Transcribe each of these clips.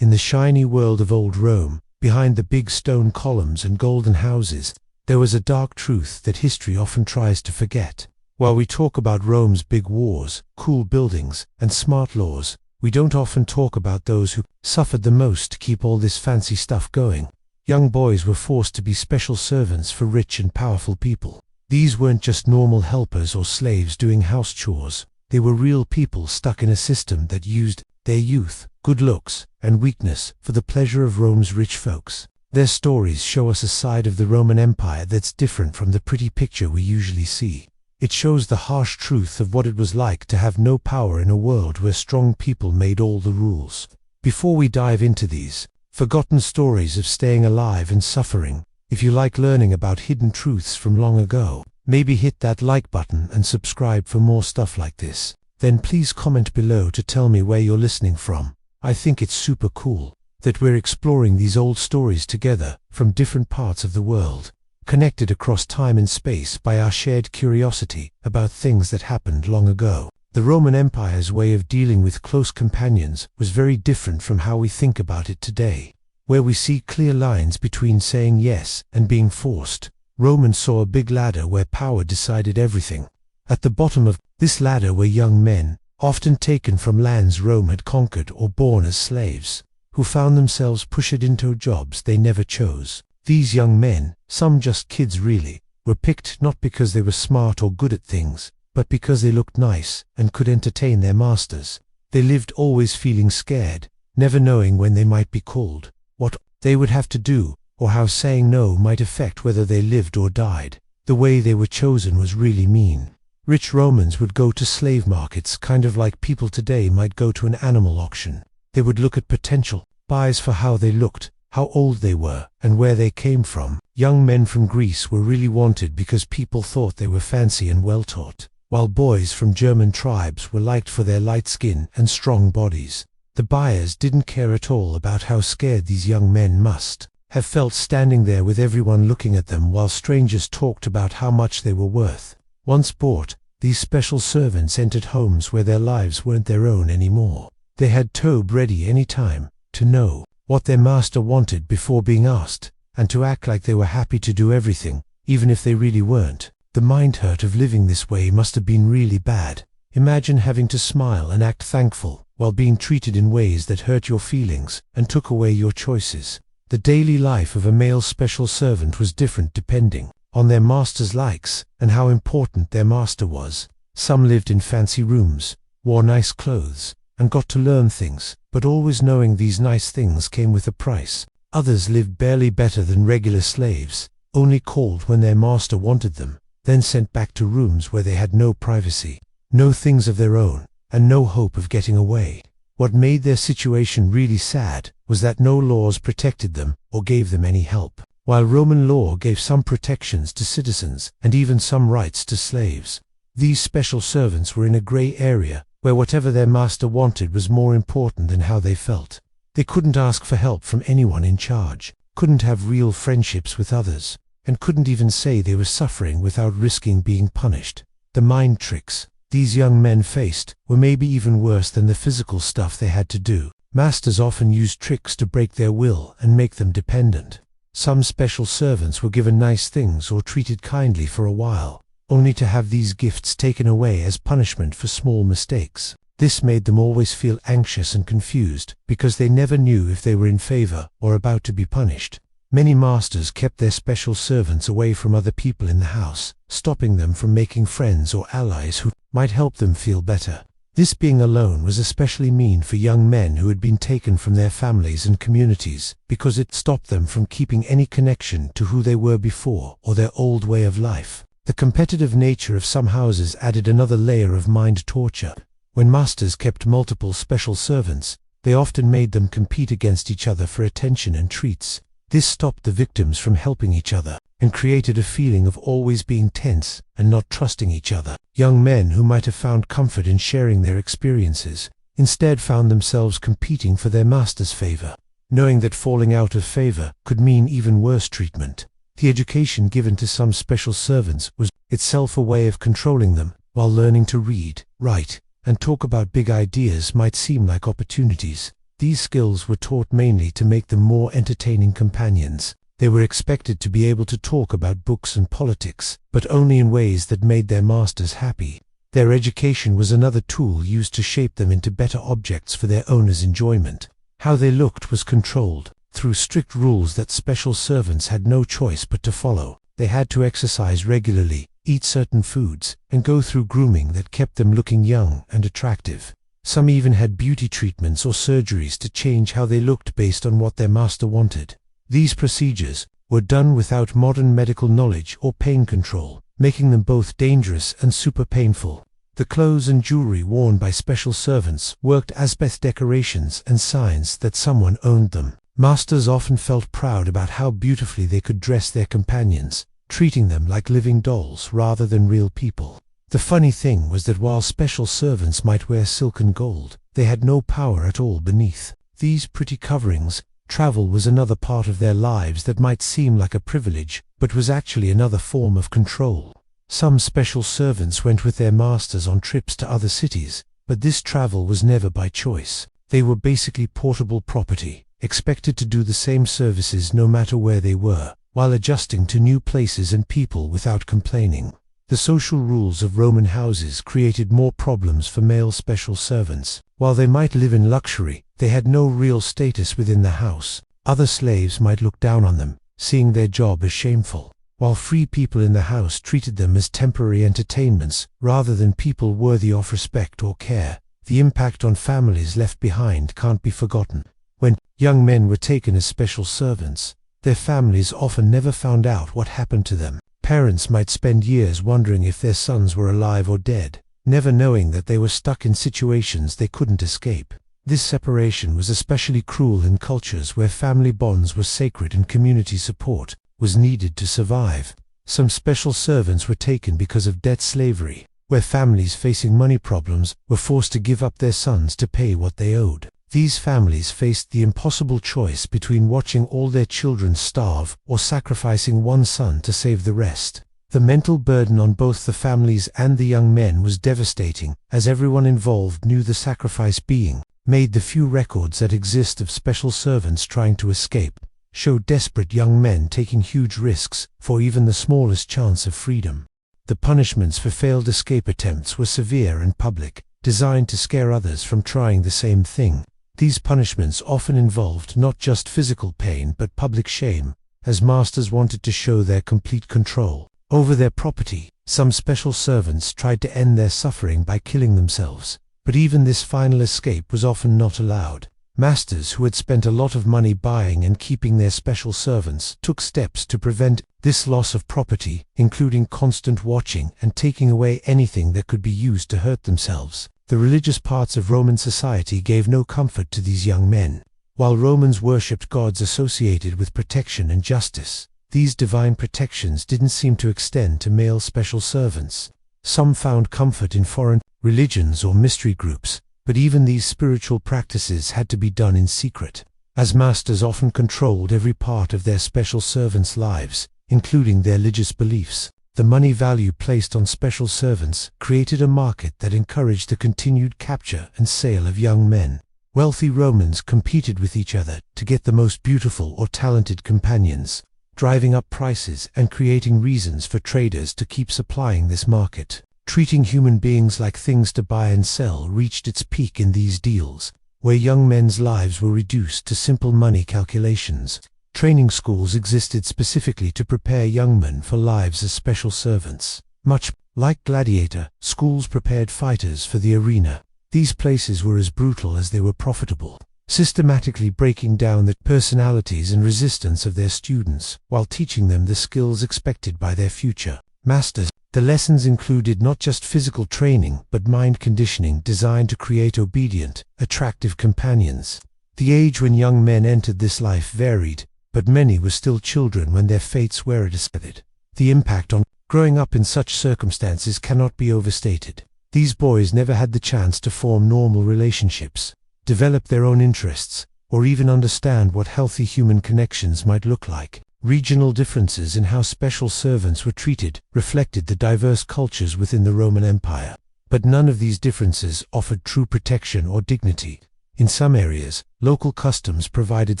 In the shiny world of old Rome, behind the big stone columns and golden houses, there was a dark truth that history often tries to forget. While we talk about Rome's big wars, cool buildings, and smart laws, we don't often talk about those who suffered the most to keep all this fancy stuff going. Young boys were forced to be special servants for rich and powerful people. These weren't just normal helpers or slaves doing house chores. They were real people stuck in a system that used their youth, good looks, and weakness for the pleasure of Rome's rich folks. Their stories show us a side of the Roman Empire that's different from the pretty picture we usually see. It shows the harsh truth of what it was like to have no power in a world where strong people made all the rules. Before we dive into these forgotten stories of staying alive and suffering, if you like learning about hidden truths from long ago, maybe hit that like button and subscribe for more stuff like this. Then please comment below to tell me where you're listening from. I think it's super cool that we're exploring these old stories together from different parts of the world, connected across time and space by our shared curiosity about things that happened long ago. The Roman Empire's way of dealing with close companions was very different from how we think about it today, where we see clear lines between saying yes and being forced. Romans saw a big ladder where power decided everything. At the bottom of this ladder were young men, often taken from lands Rome had conquered or born as slaves, who found themselves pushed into jobs they never chose. These young men, some just kids really, were picked not because they were smart or good at things, but because they looked nice and could entertain their masters. They lived always feeling scared, never knowing when they might be called, what they would have to do, or how saying no might affect whether they lived or died. The way they were chosen was really mean. Rich Romans would go to slave markets kind of like people today might go to an animal auction. They would look at potential buyers for how they looked, how old they were, and where they came from. Young men from Greece were really wanted because people thought they were fancy and well-taught, while boys from German tribes were liked for their light skin and strong bodies. The buyers didn't care at all about how scared these young men must have felt standing there with everyone looking at them while strangers talked about how much they were worth. Once bought, these special servants entered homes where their lives weren't their own anymore. They had Tobe ready any time, to know what their master wanted before being asked, and to act like they were happy to do everything, even if they really weren't. The mind hurt of living this way must have been really bad. Imagine having to smile and act thankful, while being treated in ways that hurt your feelings and took away your choices. The daily life of a male special servant was different depending on their master's likes and how important their master was. Some lived in fancy rooms, wore nice clothes, and got to learn things, but always knowing these nice things came with a price. Others lived barely better than regular slaves, only called when their master wanted them, then sent back to rooms where they had no privacy, no things of their own, and no hope of getting away. What made their situation really sad was that no laws protected them or gave them any help. While Roman law gave some protections to citizens and even some rights to slaves, these special servants were in a gray area where whatever their master wanted was more important than how they felt. They couldn't ask for help from anyone in charge, couldn't have real friendships with others, and couldn't even say they were suffering without risking being punished. The mind tricks these young men faced were maybe even worse than the physical stuff they had to do. Masters often used tricks to break their will and make them dependent. Some special servants were given nice things or treated kindly for a while, only to have these gifts taken away as punishment for small mistakes. This made them always feel anxious and confused because they never knew if they were in favor or about to be punished. Many masters kept their special servants away from other people in the house, stopping them from making friends or allies who might help them feel better. This being alone was especially mean for young men who had been taken from their families and communities because it stopped them from keeping any connection to who they were before or their old way of life. The competitive nature of some houses added another layer of mind torture. When masters kept multiple special servants, they often made them compete against each other for attention and treats. This stopped the victims from helping each other and created a feeling of always being tense and not trusting each other. Young men who might have found comfort in sharing their experiences instead found themselves competing for their master's favor, knowing that falling out of favor could mean even worse treatment. The education given to some special servants was itself a way of controlling them, while learning to read, write, and talk about big ideas might seem like opportunities. These skills were taught mainly to make them more entertaining companions. They were expected to be able to talk about books and politics, but only in ways that made their masters happy. Their education was another tool used to shape them into better objects for their owner's enjoyment. How they looked was controlled through strict rules that special servants had no choice but to follow. They had to exercise regularly, eat certain foods, and go through grooming that kept them looking young and attractive. Some even had beauty treatments or surgeries to change how they looked based on what their master wanted. These procedures were done without modern medical knowledge or pain control, making them both dangerous and super painful. The clothes and jewelry worn by special servants worked as both decorations and signs that someone owned them. Masters often felt proud about how beautifully they could dress their companions, treating them like living dolls rather than real people. The funny thing was that while special servants might wear silk and gold, they had no power at all beneath these pretty coverings. Travel was another part of their lives that might seem like a privilege, but was actually another form of control. Some special servants went with their masters on trips to other cities, but this travel was never by choice. They were basically portable property, expected to do the same services no matter where they were, while adjusting to new places and people without complaining. The social rules of Roman houses created more problems for male special servants. While they might live in luxury, they had no real status within the house. Other slaves might look down on them, seeing their job as shameful, while free people in the house treated them as temporary entertainments rather than people worthy of respect or care. The impact on families left behind can't be forgotten. When young men were taken as special servants, their families often never found out what happened to them. Parents might spend years wondering if their sons were alive or dead, never knowing that they were stuck in situations they couldn't escape. This separation was especially cruel in cultures where family bonds were sacred and community support was needed to survive. Some special servants were taken because of debt slavery, where families facing money problems were forced to give up their sons to pay what they owed. These families faced the impossible choice between watching all their children starve or sacrificing one son to save the rest. The mental burden on both the families and the young men was devastating, as everyone involved knew the sacrifice being made. The few records that exist of special servants trying to escape show desperate young men taking huge risks for even the smallest chance of freedom. The punishments for failed escape attempts were severe and public, designed to scare others from trying the same thing. These punishments often involved not just physical pain but public shame, as masters wanted to show their complete control over their property. Some special servants tried to end their suffering by killing themselves, but even this final escape was often not allowed. Masters who had spent a lot of money buying and keeping their special servants took steps to prevent this loss of property, including constant watching and taking away anything that could be used to hurt themselves. The religious parts of Roman society gave no comfort to these young men. While Romans worshipped gods associated with protection and justice, these divine protections didn't seem to extend to male special servants. Some found comfort in foreign religions or mystery groups, but even these spiritual practices had to be done in secret, as masters often controlled every part of their special servants' lives, including their religious beliefs. The money value placed on special servants created a market that encouraged the continued capture and sale of young men. Wealthy Romans competed with each other to get the most beautiful or talented companions, driving up prices and creating reasons for traders to keep supplying this market. Treating human beings like things to buy and sell reached its peak in these deals, where young men's lives were reduced to simple money calculations. Training schools existed specifically to prepare young men for lives as special servants. Much like gladiator schools prepared fighters for the arena, these places were as brutal as they were profitable, systematically breaking down the personalities and resistance of their students while teaching them the skills expected by their future masters. The lessons included not just physical training but mind conditioning designed to create obedient, attractive companions. The age when young men entered this life varied, but many were still children when their fates were decided. The impact on growing up in such circumstances cannot be overstated. These boys never had the chance to form normal relationships, develop their own interests, or even understand what healthy human connections might look like. Regional differences in how special servants were treated reflected the diverse cultures within the Roman Empire, but none of these differences offered true protection or dignity. In some areas, local customs provided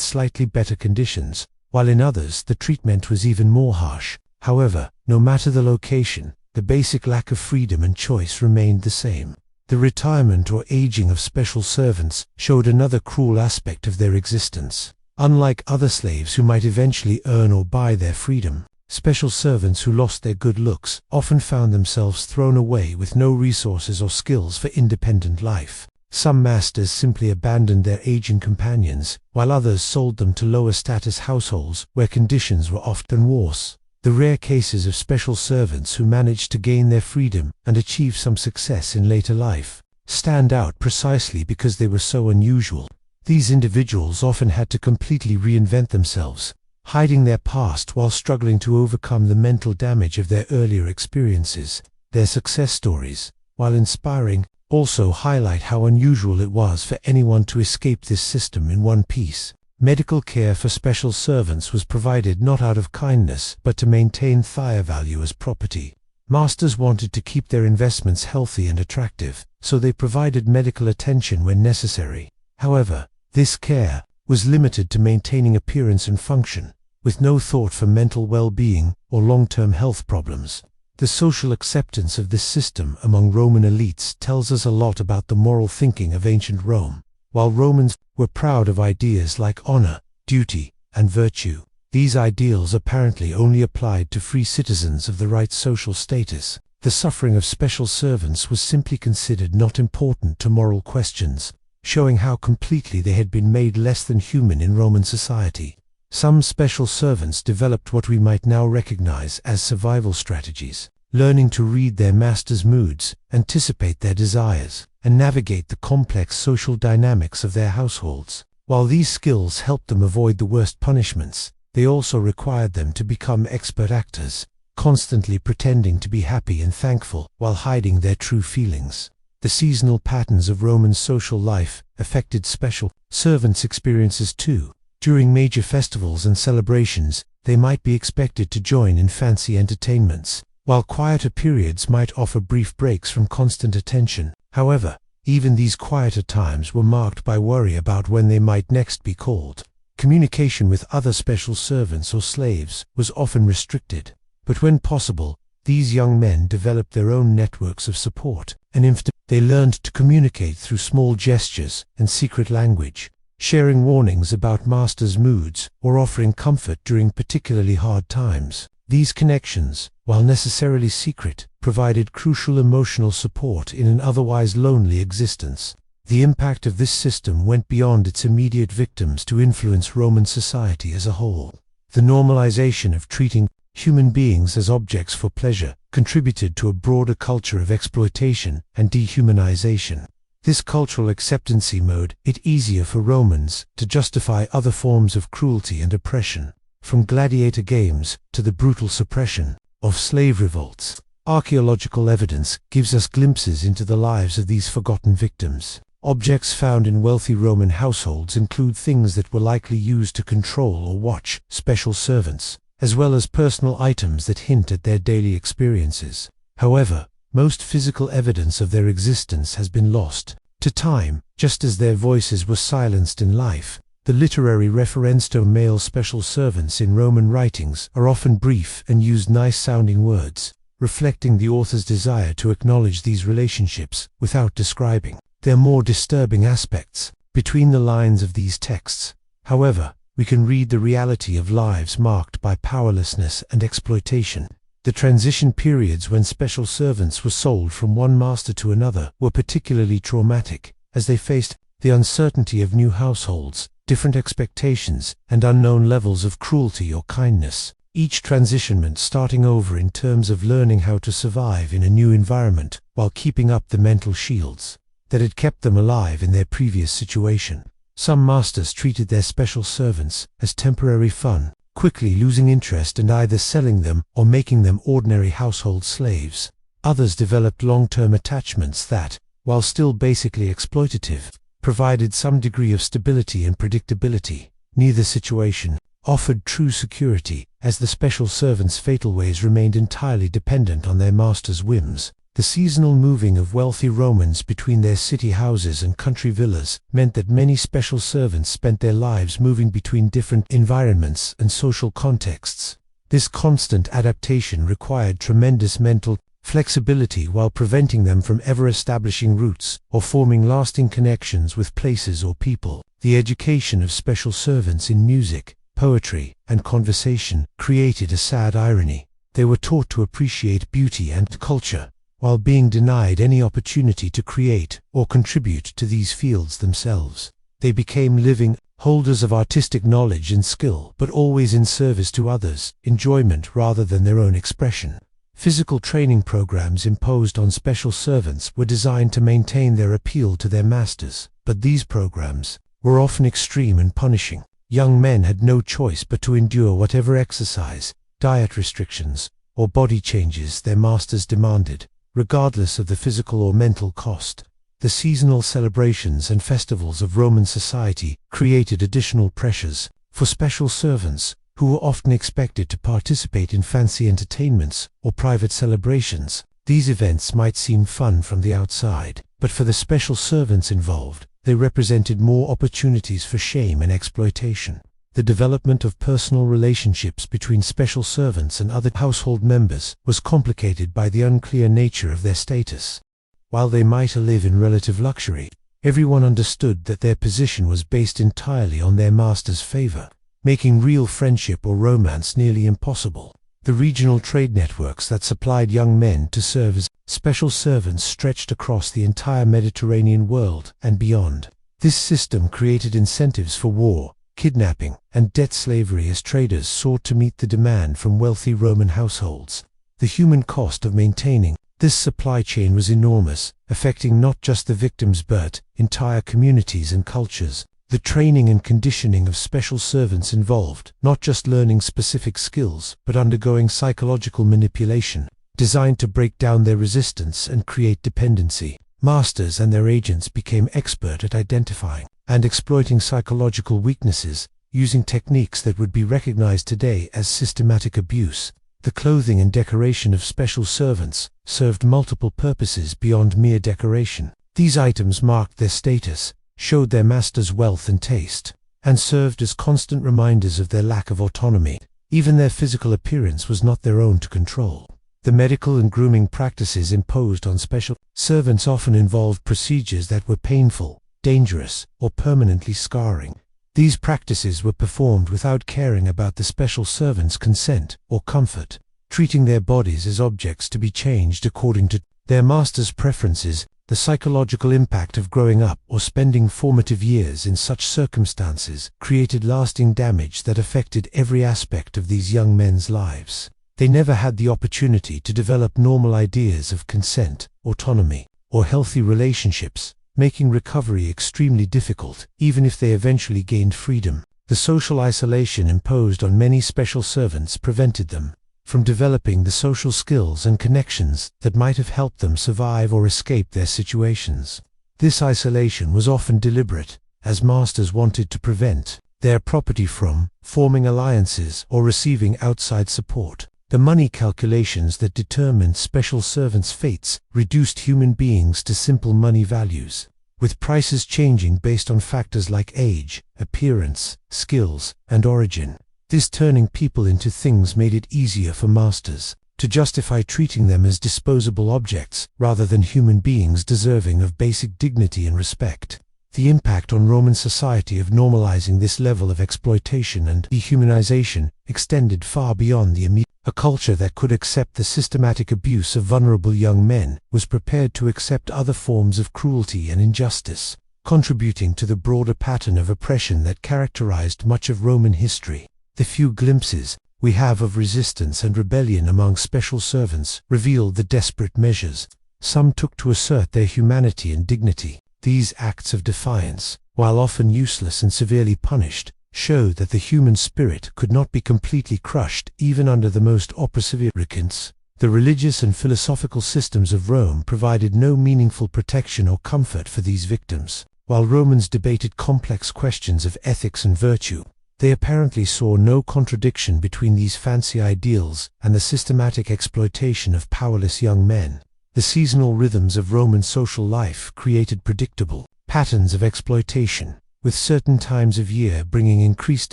slightly better conditions, while in others the treatment was even more harsh. However, no matter the location, the basic lack of freedom and choice remained the same. The retirement or aging of special servants showed another cruel aspect of their existence. Unlike other slaves who might eventually earn or buy their freedom, special servants who lost their good looks often found themselves thrown away with no resources or skills for independent life. Some masters simply abandoned their aging companions, while others sold them to lower status households where conditions were often worse. The rare cases of special servants who managed to gain their freedom and achieve some success in later life stand out precisely because they were so unusual. These individuals often had to completely reinvent themselves, hiding their past while struggling to overcome the mental damage of their earlier experiences. Their success stories, while inspiring, also highlight how unusual it was for anyone to escape this system in one piece. Medical care for special servants was provided not out of kindness but to maintain thigh value as property. Masters wanted to keep their investments healthy and attractive, so they provided medical attention when necessary. However, this care was limited to maintaining appearance and function, with no thought for mental well-being or long-term health problems. The social acceptance of this system among Roman elites tells us a lot about the moral thinking of ancient Rome. While Romans were proud of ideas like honor, duty, and virtue, these ideals apparently only applied to free citizens of the right social status. The suffering of special servants was simply considered not important to moral questions, showing how completely they had been made less than human in Roman society. Some special servants developed what we might now recognize as survival strategies, learning to read their master's moods, anticipate their desires, and navigate the complex social dynamics of their households. While these skills helped them avoid the worst punishments, they also required them to become expert actors, constantly pretending to be happy and thankful while hiding their true feelings. The seasonal patterns of Roman social life affected special servants' experiences too. During major festivals and celebrations, they might be expected to join in fancy entertainments, while quieter periods might offer brief breaks from constant attention. However, even these quieter times were marked by worry about when they might next be called. Communication with other special servants or slaves was often restricted, but when possible, these young men developed their own networks of support, and they learned to communicate through small gestures and secret language, sharing warnings about masters' moods or offering comfort during particularly hard times. These connections, while necessarily secret, provided crucial emotional support in an otherwise lonely existence. The impact of this system went beyond its immediate victims to influence Roman society as a whole. The normalization of treating human beings as objects for pleasure contributed to a broader culture of exploitation and dehumanization. This cultural acceptancy made it easier for Romans to justify other forms of cruelty and oppression, from gladiator games to the brutal suppression of slave revolts. Archaeological evidence gives us glimpses into the lives of these forgotten victims. Objects found in wealthy Roman households include things that were likely used to control or watch special servants, as well as personal items that hint at their daily experiences. However, most physical evidence of their existence has been lost to time, just as their voices were silenced in life. The literary references to male special servants in Roman writings are often brief and use nice-sounding words, reflecting the author's desire to acknowledge these relationships without describing their more disturbing aspects. Between the lines of these texts, however, we can read the reality of lives marked by powerlessness and exploitation. The transition periods when special servants were sold from one master to another were particularly traumatic, as they faced the uncertainty of new households, different expectations, and unknown levels of cruelty or kindness. Each transition meant starting over in terms of learning how to survive in a new environment while keeping up the mental shields that had kept them alive in their previous situation. Some masters treated their special servants as temporary fun, quickly losing interest and either selling them or making them ordinary household slaves. Others developed long-term attachments that, while still basically exploitative, provided some degree of stability and predictability. Neither situation offered true security, as the special servants' fatal ways remained entirely dependent on their master's whims. The seasonal moving of wealthy Romans between their city houses and country villas meant that many special servants spent their lives moving between different environments and social contexts. This constant adaptation required tremendous mental flexibility while preventing them from ever establishing roots or forming lasting connections with places or people. The education of special servants in music, poetry, and conversation created a sad irony. They were taught to appreciate beauty and culture, while being denied any opportunity to create or contribute to these fields themselves. They became living holders of artistic knowledge and skill, but always in service to others, enjoyment rather than their own expression. Physical training programs imposed on special servants were designed to maintain their appeal to their masters, but these programs were often extreme and punishing. Young men had no choice but to endure whatever exercise, diet restrictions, or body changes their masters demanded, regardless of the physical or mental cost. The seasonal celebrations and festivals of Roman society created additional pressures for special servants, who were often expected to participate in fancy entertainments or private celebrations. These events might seem fun from the outside, but for the special servants involved, they represented more opportunities for shame and exploitation. The development of personal relationships between special servants and other household members was complicated by the unclear nature of their status. While they might live in relative luxury, everyone understood that their position was based entirely on their master's favor, making real friendship or romance nearly impossible. The regional trade networks that supplied young men to serve as special servants stretched across the entire Mediterranean world and beyond. This system created incentives for war, kidnapping, and debt slavery as traders sought to meet the demand from wealthy Roman households. The human cost of maintaining this supply chain was enormous, affecting not just the victims but entire communities and cultures. The training and conditioning of special servants involved not just learning specific skills but undergoing psychological manipulation, designed to break down their resistance and create dependency. Masters and their agents became expert at identifying and exploiting psychological weaknesses, using techniques that would be recognized today as systematic abuse. The clothing and decoration of special servants served multiple purposes beyond mere decoration. These items marked their status, showed their master's wealth and taste, and served as constant reminders of their lack of autonomy. Even their physical appearance was not their own to control. The medical and grooming practices imposed on special servants often involved procedures that were painful, dangerous, or permanently scarring. These practices were performed without caring about the special servant's consent or comfort, treating their bodies as objects to be changed according to their master's preferences. The psychological impact of growing up or spending formative years in such circumstances created lasting damage that affected every aspect of these young men's lives. They never had the opportunity to develop normal ideas of consent, autonomy, or healthy relationships, making recovery extremely difficult, even if they eventually gained freedom. The social isolation imposed on many special servants prevented them from developing the social skills and connections that might have helped them survive or escape their situations. This isolation was often deliberate, as masters wanted to prevent their property from forming alliances or receiving outside support. The money calculations that determined special servants' fates reduced human beings to simple money values, with prices changing based on factors like age, appearance, skills, and origin. This turning people into things made it easier for masters to justify treating them as disposable objects rather than human beings deserving of basic dignity and respect. The impact on Roman society of normalizing this level of exploitation and dehumanization extended far beyond the immediate. A culture that could accept the systematic abuse of vulnerable young men was prepared to accept other forms of cruelty and injustice, contributing to the broader pattern of oppression that characterized much of Roman history. The few glimpses we have of resistance and rebellion among special servants revealed the desperate measures some took to assert their humanity and dignity. These acts of defiance, while often useless and severely punished, showed that the human spirit could not be completely crushed even under the most oppressive regimes. The religious and philosophical systems of Rome provided no meaningful protection or comfort for these victims. While Romans debated complex questions of ethics and virtue, they apparently saw no contradiction between these fancy ideals and the systematic exploitation of powerless young men. The seasonal rhythms of Roman social life created predictable patterns of exploitation, with certain times of year bringing increased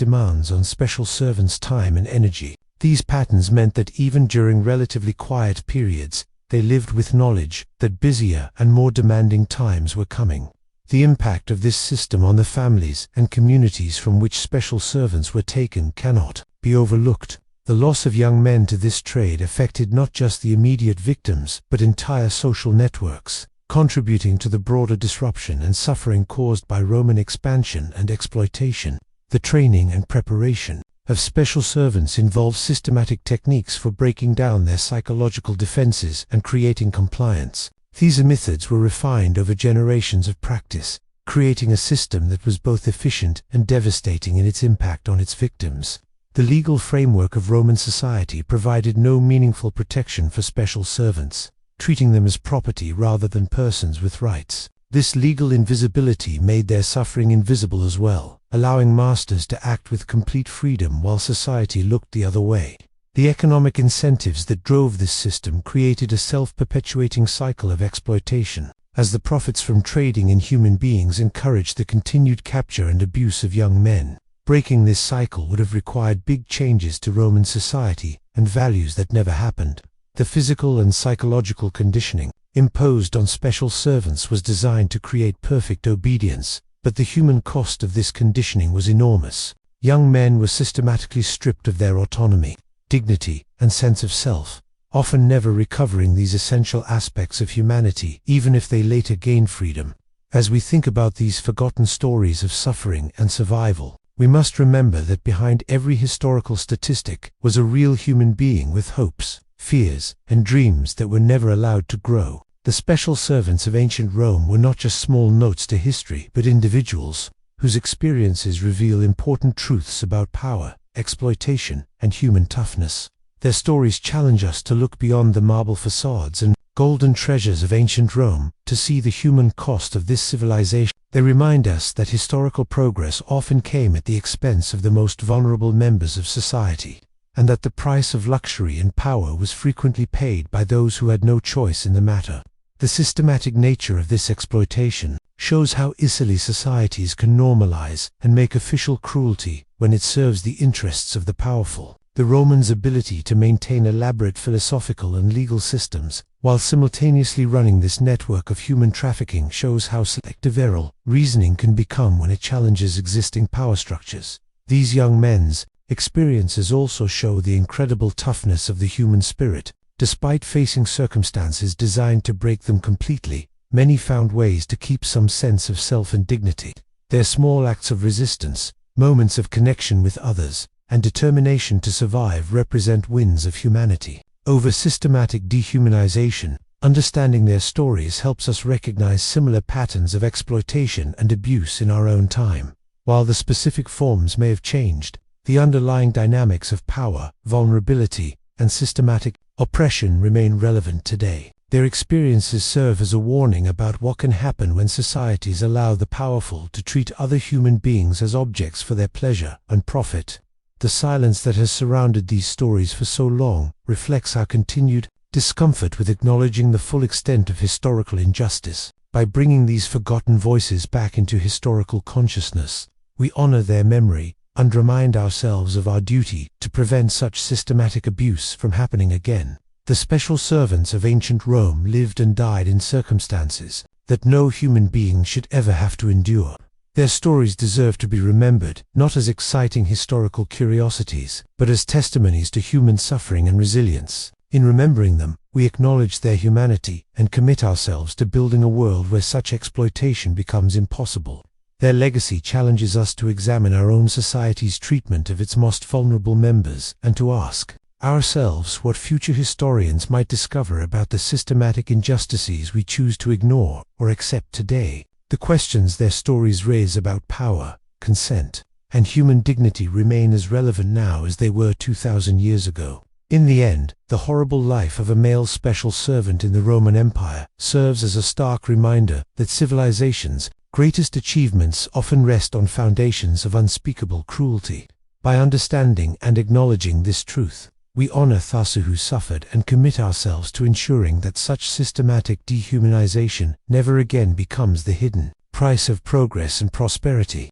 demands on special servants' time and energy. These patterns meant that even during relatively quiet periods, they lived with knowledge that busier and more demanding times were coming. The impact of this system on the families and communities from which special servants were taken cannot be overlooked. The loss of young men to this trade affected not just the immediate victims, but entire social networks, contributing to the broader disruption and suffering caused by Roman expansion and exploitation. The training and preparation of special servants involved systematic techniques for breaking down their psychological defenses and creating compliance. These methods were refined over generations of practice, creating a system that was both efficient and devastating in its impact on its victims. The legal framework of Roman society provided no meaningful protection for special servants, treating them as property rather than persons with rights. This legal invisibility made their suffering invisible as well, allowing masters to act with complete freedom while society looked the other way. The economic incentives that drove this system created a self-perpetuating cycle of exploitation, as the profits from trading in human beings encouraged the continued capture and abuse of young men. Breaking this cycle would have required big changes to Roman society and values that never happened. The physical and psychological conditioning imposed on special servants was designed to create perfect obedience, but the human cost of this conditioning was enormous. Young men were systematically stripped of their autonomy, dignity, and sense of self, often never recovering these essential aspects of humanity even if they later gained freedom. As we think about these forgotten stories of suffering and survival, we must remember that behind every historical statistic was a real human being with hopes, fears, and dreams that were never allowed to grow. The special servants of ancient Rome were not just small notes to history, but individuals whose experiences reveal important truths about power, exploitation, and human toughness. Their stories challenge us to look beyond the marble facades and golden treasures of ancient Rome to see the human cost of this civilization. They remind us that historical progress often came at the expense of the most vulnerable members of society, and that the price of luxury and power was frequently paid by those who had no choice in the matter. The systematic nature of this exploitation shows how easily societies can normalize and make official cruelty when it serves the interests of the powerful. The Romans' ability to maintain elaborate philosophical and legal systems while simultaneously running this network of human trafficking shows how selective reasoning can become when it challenges existing power structures. These young men's experiences also show the incredible toughness of the human spirit. Despite facing circumstances designed to break them completely, many found ways to keep some sense of self and dignity. Their small acts of resistance, moments of connection with others, and determination to survive represent wins of humanity over systematic dehumanization. Understanding their stories helps us recognize similar patterns of exploitation and abuse in our own time. While the specific forms may have changed, the underlying dynamics of power, vulnerability, and systematic oppression remain relevant today. Their experiences serve as a warning about what can happen when societies allow the powerful to treat other human beings as objects for their pleasure and profit. The silence that has surrounded these stories for so long reflects our continued discomfort with acknowledging the full extent of historical injustice. By bringing these forgotten voices back into historical consciousness, we honor their memory and remind ourselves of our duty to prevent such systematic abuse from happening again. The special servants of ancient Rome lived and died in circumstances that no human being should ever have to endure. Their stories deserve to be remembered, not as exciting historical curiosities, but as testimonies to human suffering and resilience. In remembering them, we acknowledge their humanity and commit ourselves to building a world where such exploitation becomes impossible. Their legacy challenges us to examine our own society's treatment of its most vulnerable members and to ask ourselves what future historians might discover about the systematic injustices we choose to ignore or accept today. The questions their stories raise about power, consent, and human dignity remain as relevant now as they were 2,000 years ago. In the end, the horrible life of a male special servant in the Roman Empire serves as a stark reminder that civilization's greatest achievements often rest on foundations of unspeakable cruelty. By understanding and acknowledging this truth, We honor those who suffered and commit ourselves to ensuring that such systematic dehumanization never again becomes the hidden price of progress and prosperity.